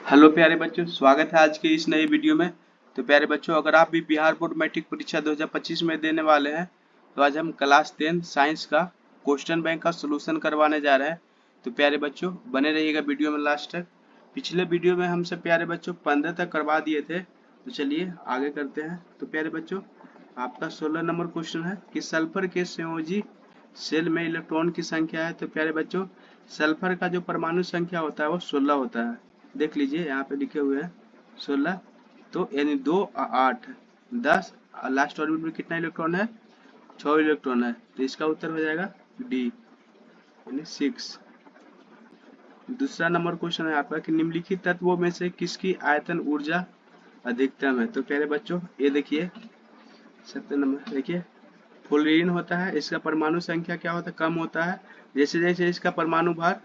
Hello प्यारे बच्चों, स्वागत है आज के इस नई वीडियो में। तो प्यारे बच्चों, अगर आप भी बिहार बोर्ड मैट्रिक परीक्षा 2025 में देने वाले हैं तो आज हम क्लास 10 साइंस का क्वेश्चन बैंक का सलूशन करवाने जा रहे हैं। तो प्यारे बच्चों, बने रहिएगा वीडियो में लास्ट तक। पिछले वीडियो में हमसे प्यारे बच्चों 15 तक करवा दिए थे, तो चलिए आगे करते हैं। तो प्यारे बच्चों, आपका 16 नंबर क्वेश्चन है कि सल्फर के संयोजी सेल में इलेक्ट्रॉन की संख्या है। तो प्यारे बच्चों, सल्फर का जो परमाणु संख्या होता है वो 16 होता है। देख लीजिए यहाँ पे लिखे हुए हैं 16। तो यानी 2 और 8 10, लास्ट ऑर्बिट में कितना इलेक्ट्रॉन है? 6 इलेक्ट्रॉन है। तो इसका उत्तर हो जाएगा डी यानी 6। दूसरा नंबर क्वेश्चन है आपका कि निम्नलिखित तत्वों में से किसकी आयतन ऊर्जा अधिकतम है। तो प्यारे बच्चों, ये देखिए 17 नंबर देखिए, फ्लोरीन होता है, इसका परमाणु संख्या क्या होता है? कम होता है। जैसे जैसे इसका परमाणु भार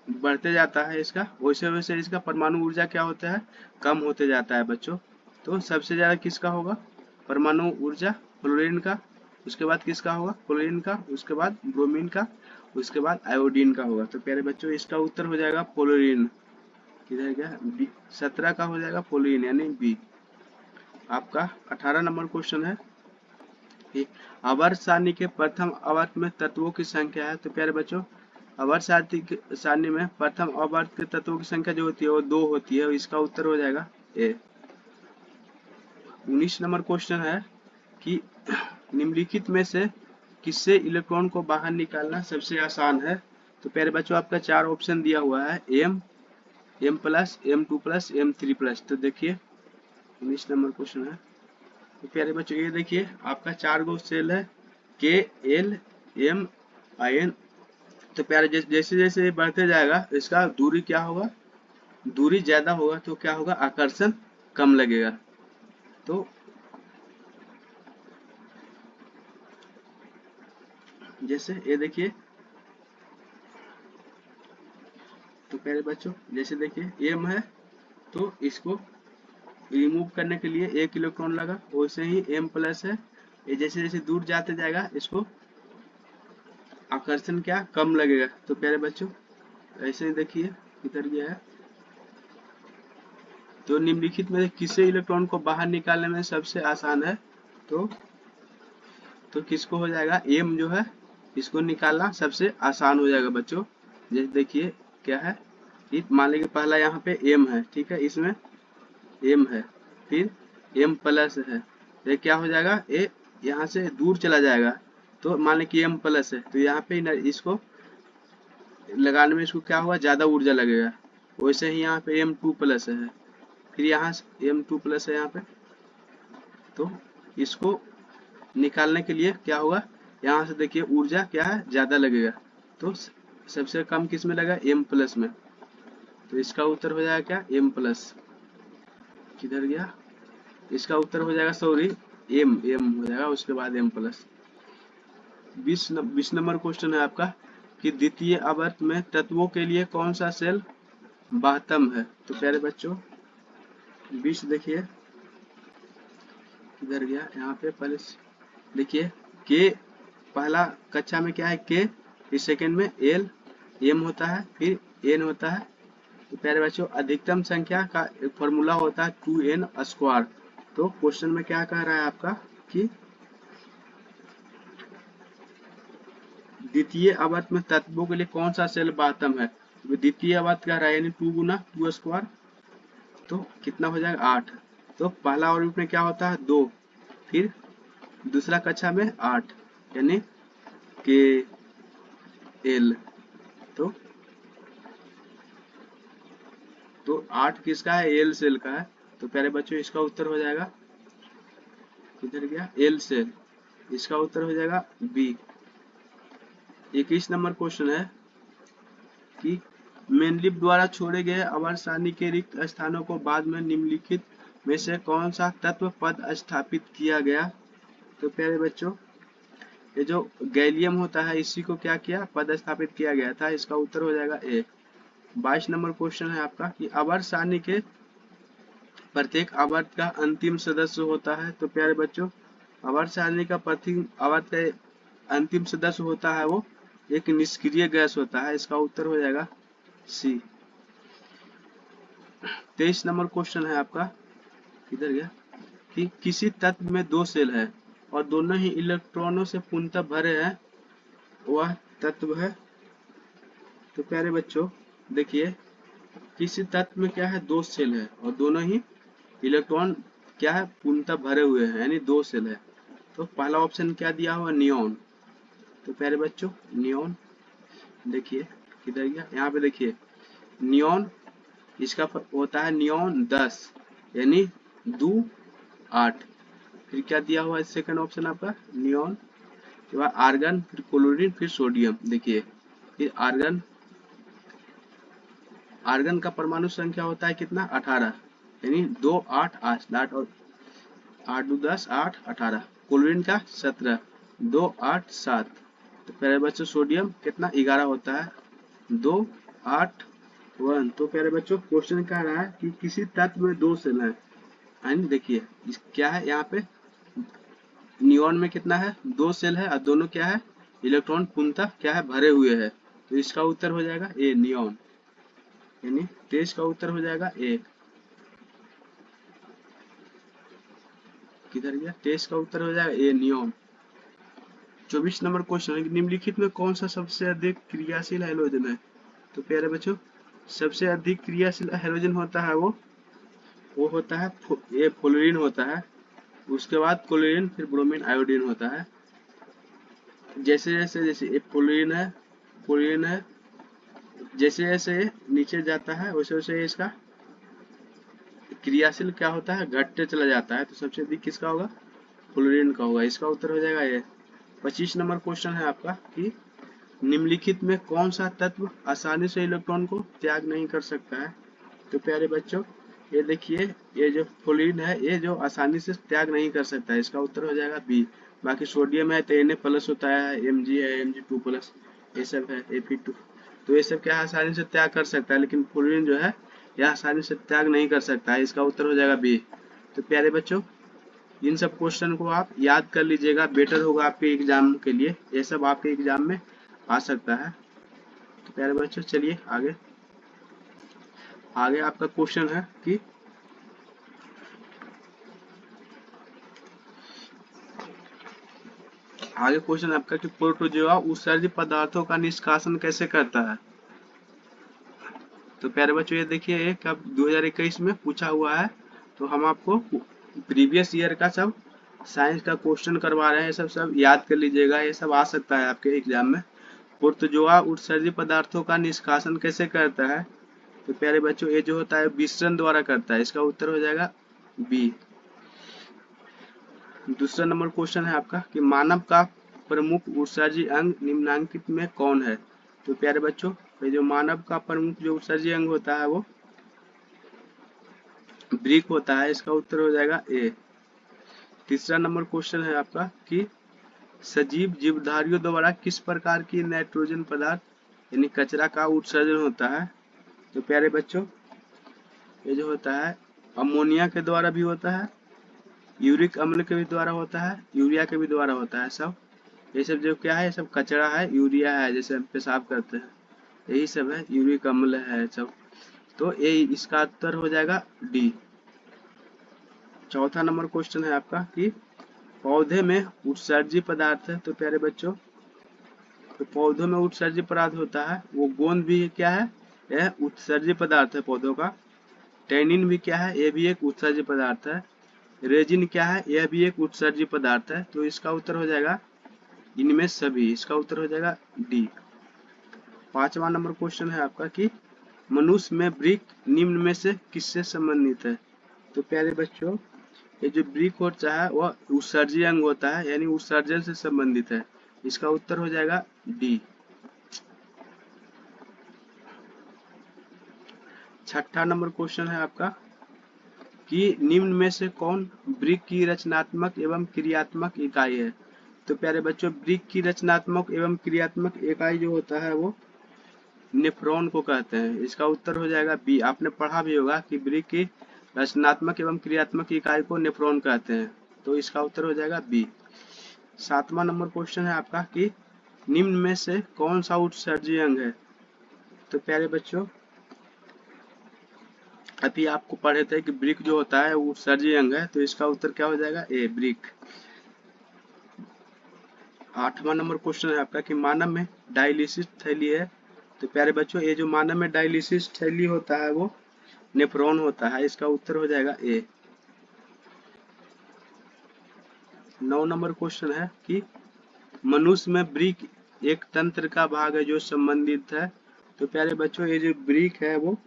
बढ़ते जाता है इसका, वैसे वैसे इसका परमाणु ऊर्जा क्या होता है? कम होते जाता है बच्चों। तो सबसे ज्यादा किसका होगा परमाणु ऊर्जा? फ्लोरीन का। उसके बाद किसका होगा? फ्लोरीन का। उसके बाद ब्रोमीन का। उसके बाद आयोडीन का होगा। तो प्यारे बच्चों, इसका उत्तर हो जाएगा फ्लोरीन। किधर गया? बी। 17 का हो जाएगा फ्लोरीन यानी बी। आपका 18 नंबर क्वेश्चन है कि आवर्त सारणी के प्रथम आवर्त में तत्वों की संख्या है। तो प्यारे बच्चों, आवर्त सारणी में प्रथम आवर्त के तत्वों की संख्या जो होती है वो 2 होती है। इसका उत्तर हो जाएगा ए। 19 नंबर क्वेश्चन है कि निम्नलिखित में से किससे इलेक्ट्रॉन को बाहर निकालना सबसे आसान है। तो प्यारे बच्चों, आपका 4 ऑप्शन दिया हुआ है, M, M plus, M2 plus, M3 plus. तो देखिए 19 नंबर क्वेश्चन है। तो प्यारे बच्चों, ये देखिए आपका 4 गो सेल है, के, एल, एम, आई, एन। तो प्यारे जैसे जैसे बढ़ते जाएगा इसका दूरी क्या होगा? दूरी ज्यादा होगा तो क्या होगा? आकर्षण कम लगेगा। तो जैसे ये देखिए, तो प्यारे बच्चों जैसे देखिए एम है, तो इसको रिमूव करने के लिए 1 इलेक्ट्रॉन लगा। वैसे ही एम प्लस है, ये जैसे जैसे दूर जाते जाएगा इसको आकर्षण क्या कम लगेगा। तो प्यारे बच्चों ऐसे ही देखिए किधर गया है। तो निम्नलिखित में किसे इलेक्ट्रॉन को बाहर निकालने में सबसे आसान है? तो किसको हो जाएगा? एम जो है, इसको निकालना सबसे आसान हो जाएगा बच्चों। जैसे देखिए क्या है, मान लीजिए पहला यहाँ पे एम है, ठीक है, इसमें एम है, फिर एम प्लस है, ये क्या हो जाएगा? ए यहाँ से दूर चला जाएगा। तो मान लीजिए कि एम प्लस है, तो यहाँ पे इसको लगाने में इसको क्या हुआ? ज्यादा ऊर्जा लगेगा। वैसे ही यहाँ पे M2 प्लस है, फिर यहाँ से M2 प्लस है यहाँ पे, तो इसको निकालने के लिए क्या होगा? यहाँ से देखिए ऊर्जा क्या है? ज्यादा लगेगा। तो सबसे कम किस में लगा? M प्लस में। तो इसका उत्तर हो जाएगा क्या? M plus. किधर गया? इसका उत्तर हो जाएगा, सॉरी, एम हो जाएगा, उसके बाद M प्लस। 20 नंबर क्वेश्चन है आपका कि द्वितीय आवर्त में तत्वों के लिए कौन सा सेल बाह्यतम है। तो प्यारे बच्चों 20 देखिए किधर गया? यहाँ पे पहले देखिए, के पहला कक्षा में क्या है? के, फिर सेकंड में एल, एम होता है, फिर एन होता है। तो प्यारे बच्चों, अधिकतम संख्या का एक फॉर्मूला होता है 2n स्क्वायर। तो क्वेश्चन में क्या कह रहा है आपका कि द्वितीय आवर्त में तत्वों के लिए कौन सा सेल बाह्यतम है। द्वितीय आवर्त कह रहा है यानी 2 गुना 2 स्क्वायर, तो कितना हो जाएगा? 8। तो पहला ऑर्बिट में क्या होता है? 2, फिर दूसरा कक्षा में 8 यानी के एल। तो 8 किसका है? एल सेल का है। तो प्यारे बच्चों इसका उत्तर हो जाएगा, किधर गया? L cell. इसका उत्तर हो जाएगा बी। 21 नंबर क्वेश्चन है कि मेंडलीव द्वारा छोड़े गए आवर्त सारणी के रिक्त स्थानों को बाद में निम्नलिखित में से कौन सा तत्व पद स्थापित किया गया। तो प्यारे बच्चों, ये जो गैलियम होता है इसी को क्या किया? पद स्थापित किया गया था। इसका उत्तर हो जाएगा ए। 22 नंबर क्वेश्चन है आपका कि आवर्त सारणी के प्रत्येक आवर्त का अंतिम सदस्य होता है। तो प्यारे बच्चों, आवर्त सारणी का प्रत्येक आवर्त का अंतिम सदस्य होता है वो एक निष्क्रिय गैस होता है। इसका उत्तर हो जाएगा सी। 23 नंबर क्वेश्चन है आपका, किधर गया, कि किसी तत्व में 2 सेल है और दोनों ही इलेक्ट्रॉनों से पूर्णतः भरे हैं, वह तत्व है। तो प्यारे बच्चों देखिए, किसी तत्व में क्या है, 2 सेल है और दोनों ही इलेक्ट्रॉन क्या है, पूर्णतः भरे हुए हैं, यानी 2 सेल है। तो पहला ऑप्शन क्या दिया हुआ, नियॉन। तो प्यारे बच्चों नियॉन, देखिए किधर गया, यहाँ पे देखिए नियॉन, इसका होता है नियॉन 10 यानी 2 8। फिर क्या दिया हुआ है सेकंड ऑप्शन आपका, नियॉन के बाद आर्गन, फिर क्लोरीन, फिर सोडियम। देखिए फिर आर्गन, आर्गन का परमाणु संख्या होता है कितना, 18 यानी 2 8 8 8 और 8 2 10 8 18। क्लोरीन का 17 2 8 7। तो प्यारे बच्चों सोडियम कितना, 11 होता है, 2 8 1। तो प्यारे बच्चों क्वेश्चन कह रहा है कि किसी तत्व में 2 सेल है, एंड देखिए क्या है यहाँ पे, नियॉन में कितना है, 2 सेल है और दोनों क्या है, इलेक्ट्रॉन पूर्णतः क्या है, भरे हुए है। तो इसका उत्तर हो जाएगा ए, नियॉन, यानी 23 का उत्तर हो जाएगा ए। किधर गया, 23 का उत्तर हो जाएगा ए, नियॉन। 24 नंबर क्वेश्चन है, निम्नलिखित में कौन सा सबसे अधिक क्रियाशील हैलोजन है। तो प्यारे बच्चों सबसे अधिक क्रियाशील हैलोजन होता है वो होता है ये फ्लोरीन होता है, उसके बाद क्लोरीन, फिर ब्रोमीन, आयोडीन होता है। जैसे जैसे जैसे ये फ्लोरीन है, जैसे जैसे नीचे जाता है वैसे वैसे इसका क्रियाशील क्या होता है, घटते चला जाता है। तो सबसे अधिक किसका होगा, फ्लोरीन का होगा। इसका उत्तर हो जाएगा ये। 25 नंबर क्वेश्चन है आपका कि निम्नलिखित में कौन सा तत्व आसानी से इलेक्ट्रॉन को त्याग नहीं कर सकता है। तो प्यारे बच्चों ये देखिए, ये जो फ्लोरीन है ये जो आसानी से त्याग नहीं कर सकता है, इसका उत्तर हो जाएगा बी। बाकी सोडियम है तो Na+ होता है, Mg है Mg2+, ये सब है Fe2। तो ये सब क्या आसानी से त्याग कर सकता है, लेकिन फ्लोरीन जो है यह आसानी से त्याग नहीं कर सकता है, इसका उत्तर हो जाएगा बी। तो प्यारे बच्चों इन सब क्वेश्चन को आप याद कर लीजिएगा, बेटर होगा आपके एग्जाम के लिए, ये सब आपके एग्जाम में आ सकता है। तो प्यारे बच्चों चलिए आगे आपका क्वेश्चन है कि आगे क्वेश्चन आपका कि प्रोटोजोआ उत्सर्जित पदार्थों का निष्कासन कैसे करता है। तो प्यारे बच्चों ये देखिए ये कब 2021 में पूछा हुआ है, तो हम आपको प्रीवियस ईयर का सब साइंस का क्वेश्चन करवा रहे हैं, सब याद कर लीजिएगा, ये सब आ सकता है आपके एग्जाम में। प्रोटोजोआ उत्सर्जित पदार्थों का निष्कासन कैसे करता है। तो प्यारे बच्चों ये जो होता है विसरण द्वारा करता है, इसका उत्तर हो जाएगा बी। दूसरा नंबर क्वेश्चन है आपका कि मानव का प्रमुख उत्सर्जी अंग निम्नांकित में कौन है। तो प्यारे बच्चों ये जो मानव का प्रमुख जो उत्सर्जी अंग होता है वो ब्रिक होता है, इसका उत्तर हो जाएगा ए। तीसरा नंबर क्वेश्चन है आपका कि सजीव जीवधारियों द्वारा किस प्रकार की नाइट्रोजन पदार्थ यानी कचरा का उत्सर्जन होता है। तो प्यारे बच्चों ये जो होता है अमोनिया के द्वारा भी होता है, यूरिक अम्ल के भी द्वारा होता है, यूरिया के भी द्वारा होता है। सब ये सब जो क्या है, सब कचरा है, यूरिया है, जैसे हम पेशाब करते हैं यही सब है, यूरिक अम्ल है सब। तो ये इसका उत्तर हो जाएगा डी। चौथा नंबर क्वेश्चन है आपका कि पौधे में उत्सर्जी पदार्थ है। तो प्यारे बच्चों तो पौधों में उत्सर्जी पदार्थ होता है, वो गोंद भी क्या है, यह उत्सर्जी पदार्थ है पौधों का। टैनिन भी क्या है, ये भी एक उत्सर्जी पदार्थ है। रेजिन क्या है, यह भी एक उत्सर्जी पदार्थ है। तो इसका उत्तर हो जाएगा इनमें सभी, इसका उत्तर हो जाएगा डी। पांचवा नंबर क्वेश्चन है आपका कि मनुष्य में ब्रिक निम्न में से किससे संबंधित है। तो प्यारे बच्चों ये जो ब्रिक होता है वह उत्सर्जी अंग होता है, यानी उत्सर्जन से संबंधित है, इसका उत्तर हो जाएगा डी। छठा नंबर क्वेश्चन है आपका कि निम्न में से कौन ब्रिक की रचनात्मक एवं क्रियात्मक इकाई है। तो प्यारे बच्चों ब्रिक की रचनात्मक एवं क्रियात्मक इकाई जो होता है वो नेफ्रॉन को कहते हैं, इसका उत्तर हो जाएगा बी। आपने पढ़ा भी होगा कि ब्रिक की रचनात्मक एवं क्रियात्मक इकाई को नेफ्रॉन कहते हैं, तो इसका उत्तर हो जाएगा बी। सातवां नंबर क्वेश्चन है आपका कि निम्न में से कौन सा उत्सर्जी अंग है। तो प्यारे बच्चों अभी आपको पढ़े थे कि ब्रिक जो होता है वो उत्सर्जी अंग है, तो इसका उत्तर क्या हो जाएगा? ए, ब्रिक। 8वां नंबर क्वेश्चन है आपका कि मानव में डायलिसिस थैली है। तो प्यारे बच्चों, ये जो मानव में डायलिसिस थैली होता है वो नेफ्रॉन होता है, इसका उत्तर हो जाएगा ए। 9 नंबर क्वेश्चन है कि मनुष्य में ब्रिक एक तंत्र का भाग है जो संबंधित है। तो प्यारे बच्चों, ये जो ब्रिक है वो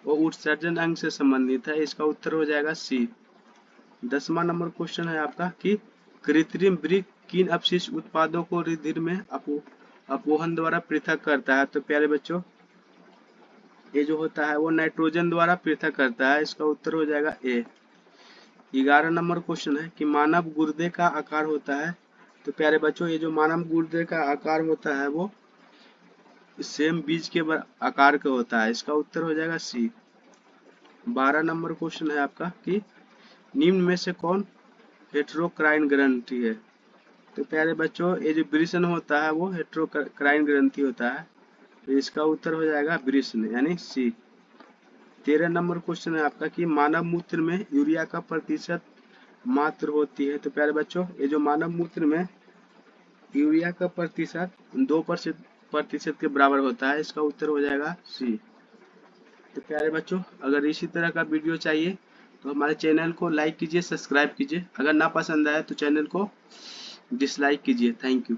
उत्सर्जन अंग से संबंधित है, इसका उत्तर हो जाएगा सी। 10वां नंबर क्वेश्चन है आपका कि कृत्रिम वृक्क किन अपशिष्ट उत्पादों को रुधिर में अपवहन द्वारा पृथक करता है। तो प्यारे बच्चों, ये जो होता है वो नाइट्रोजन द्वारा पृथक करता है, इसका उत्तर हो जाएगा ए। 11 नंबर क्वेश्चन है कि मानव गुर्दे का आकार होता है। तो प्यारे बच्चों, ये जो मानव गुर्दे का आकार होता है वो सेम बीज के आकार का होता है, इसका उत्तर हो जाएगा सी। 12 नंबर क्वेश्चन है आपका कि निम्न में से कौन हेटेरोक्राइन ग्रंथि है। तो प्यारे बच्चों, ये जो वृषण होता है वो हेटेरोक्राइन ग्रंथि होता है, तो इसका उत्तर हो जाएगा वृषण यानी सी। 13 नंबर क्वेश्चन है आपका कि मानव मूत्र में यूरिया का प्रतिशत मात्र होती है। तो प्यारे बच्चों, ये जो मानव मूत्र में यूरिया का प्रतिशत 2% के बराबर होता है, इसका उत्तर हो जाएगा सी। तो प्यारे बच्चों, अगर इसी तरह का वीडियो चाहिए तो हमारे चैनल को लाइक कीजिए, सब्सक्राइब कीजिए। अगर ना पसंद आए तो चैनल को डिसलाइक कीजिए। Thank you.